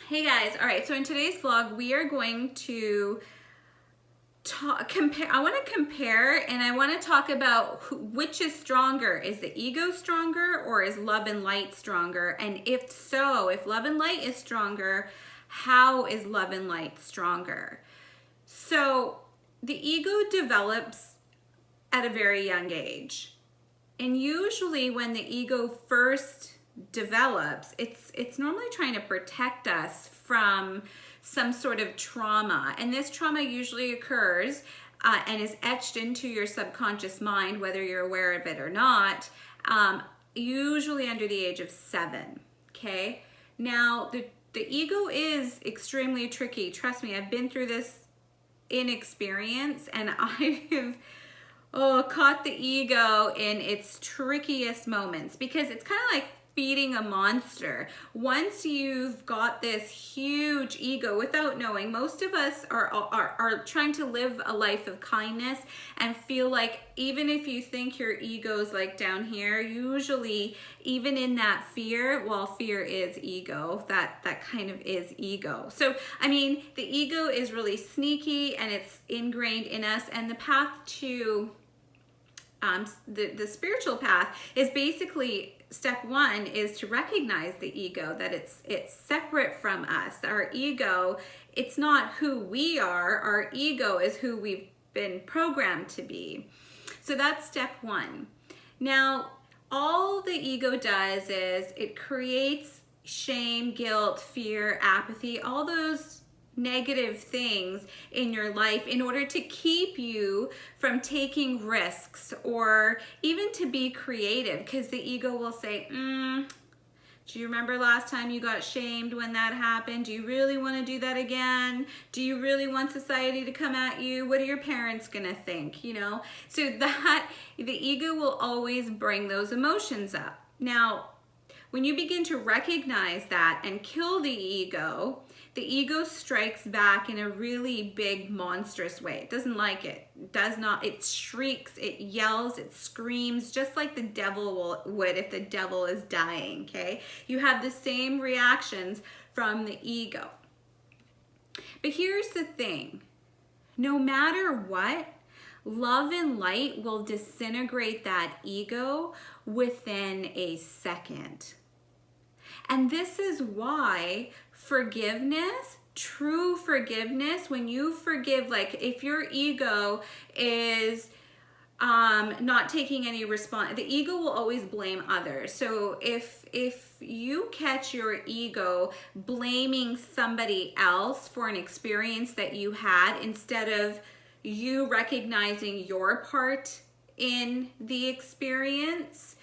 Hey guys, all right, so in today's vlog, we are going to compare. I want to compare and I want to talk about which is stronger. Is the ego stronger or is love and light stronger? And if so, if love and light is stronger, how is love and light stronger? So the ego develops at a very young age. And usually when the ego first develops, it's normally trying to protect us from some sort of trauma. And this trauma usually occurs and is etched into your subconscious mind, whether you're aware of it or not, usually under the age of 7, okay? Now, the ego is extremely tricky. Trust me, I've been through this in experience, and I have caught the ego in its trickiest moments, because it's kind of like feeding a monster. Once you've got this huge ego without knowing, most of us are trying to live a life of kindness and feel like even if you think your ego's like down here, usually even in that fear, well, fear is ego, that kind of is ego. So, I mean, the ego is really sneaky and it's ingrained in us, and the path to the spiritual path is basically, step 1 is to recognize the ego, that it's separate from us. Our ego, it's not who we are. Our ego is who we've been programmed to be. So that's step 1. Now, all the ego does is it creates shame, guilt, fear, apathy, all those negative things in your life in order to keep you from taking risks or even to be creative, because the ego will say, do you remember last time you got shamed when that happened? Do you really want to do that again? Do you really want society to come at you? What are your parents gonna think, you know? So that the ego will always bring those emotions up. Now, when you begin to recognize that and kill the ego strikes back in a really big, monstrous way. It doesn't like it. It does not. It shrieks, it yells, it screams, just like the devil would if the devil is dying, okay? You have the same reactions from the ego. But here's the thing. No matter what, love and light will disintegrate that ego within a second. And this is why forgiveness, true forgiveness, when you forgive, like if your ego is not taking any response, the ego will always blame others. So if you catch your ego blaming somebody else for an experience that you had, instead of you recognizing your part in the experience,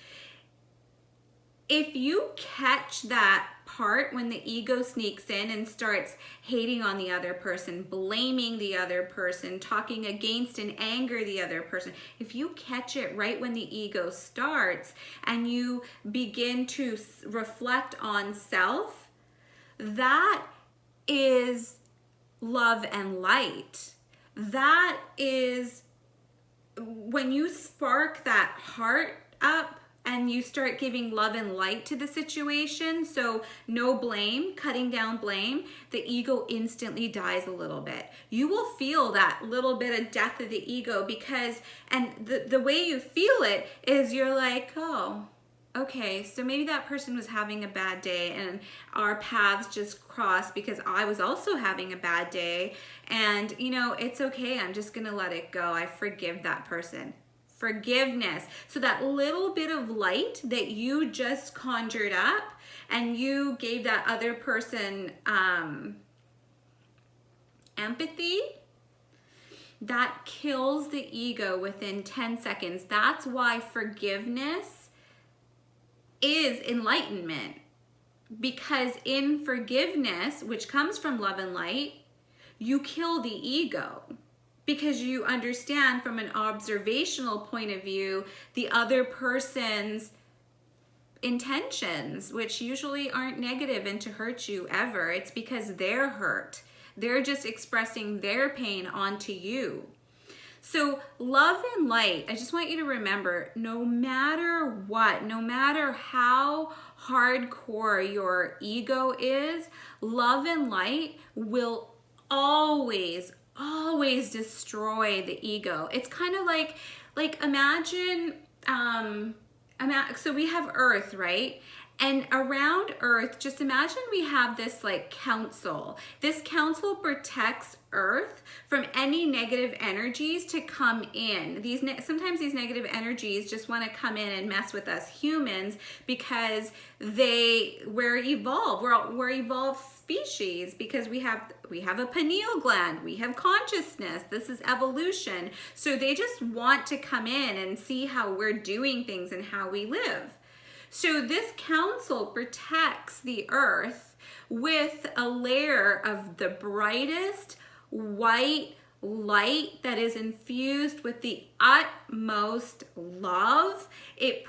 if you catch that part when the ego sneaks in and starts hating on the other person, blaming the other person, talking against and anger the other person, if you catch it right when the ego starts and you begin to reflect on self, that is love and light. That is when you spark that heart up and you start giving love and light to the situation, so no blame, cutting down blame, the ego instantly dies a little bit. You will feel that little bit of death of the ego, because, and the way you feel it is you're like, oh, okay, so maybe that person was having a bad day and our paths just crossed because I was also having a bad day, and you know, it's okay, I'm just gonna let it go. I forgive that person. Forgiveness. So that little bit of light that you just conjured up and you gave that other person empathy, that kills the ego within 10 seconds. That's why forgiveness is enlightenment, because in forgiveness, which comes from love and light, you kill the ego. Because you understand from an observational point of view the other person's intentions, which usually aren't negative and to hurt you ever. It's because they're hurt. They're just expressing their pain onto you. So love and light, I just want you to remember, no matter what, no matter how hardcore your ego is, love and light will always destroy the ego. It's kind of like imagine, so we have Earth, right? And around Earth, just imagine we have this like council. This council protects Earth from any negative energies to come in. Sometimes these negative energies just want to come in and mess with us humans because we're evolved. We're evolved species because we have a pineal gland. We have consciousness. This is evolution. So they just want to come in and see how we're doing things and how we live. So this council protects the earth with a layer of the brightest white light that is infused with the utmost love. It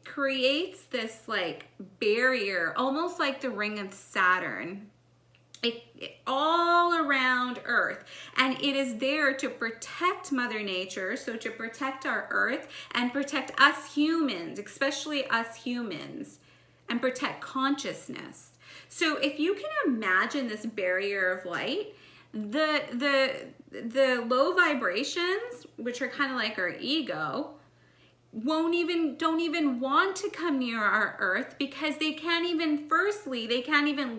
creates this like barrier, almost like the ring of Saturn. All around Earth, and it is there to protect Mother Nature, so to protect our Earth and protect us humans, especially us humans, and protect consciousness. So if you can imagine this barrier of light, the low vibrations, which are kind of like our ego, don't even want to come near our earth because they can't even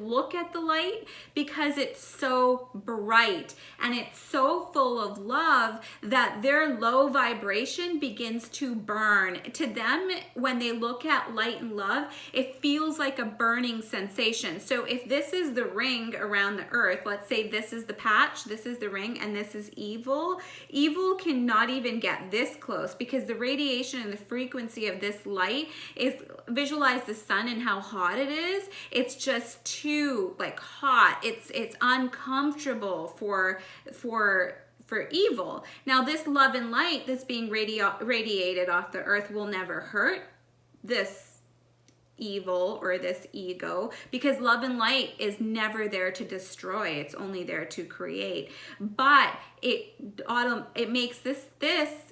look at the light because it's so bright and it's so full of love that their low vibration begins to burn. To them, when they look at light and love, it feels like a burning sensation. So if this is the ring around the earth, let's say this is the patch, this is the ring, and this is evil. Evil cannot even get this close because the radiation and the frequency of this light is, visualize the sun and how hot it is. It's just too like hot. It's uncomfortable for evil. Now this love and light that's being radiated off the earth will never hurt this evil or this ego, because love and light is never there to destroy. It's only there to create. But it makes this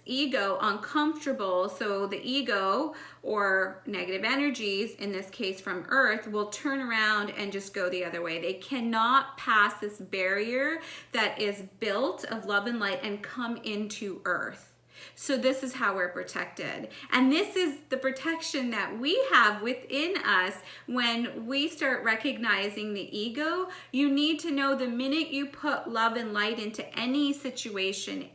ego uncomfortable. So the ego, or negative energies, in this case from Earth, will turn around and just go the other way. They cannot pass this barrier that is built of love and light and come into Earth. So this is how we're protected. And this is the protection that we have within us when we start recognizing the ego. You need to know the minute you put love and light into any situation,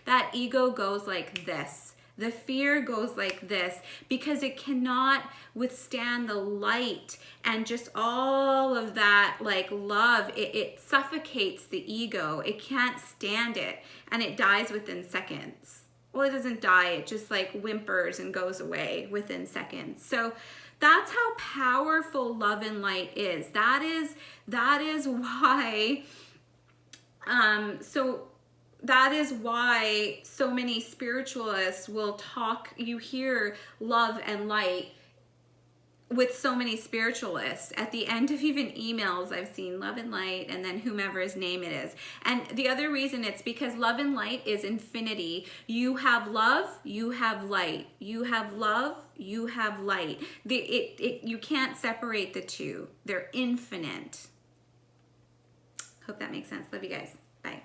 that ego goes like this. The fear goes like this because it cannot withstand the light and just all of that like love. It suffocates the ego. It can't stand it and it dies within seconds. Well, it doesn't die. It just like whimpers and goes away within seconds. So that's how powerful love and light is. That is why that is why so many spiritualists will talk, you hear love and light with so many spiritualists. At the end of even emails, I've seen love and light and then whomever's name it is. And the other reason, it's because love and light is infinity. You have love, you have light. You have love, you have light. You can't separate the two. They're infinite. Hope that makes sense. Love you guys. Bye.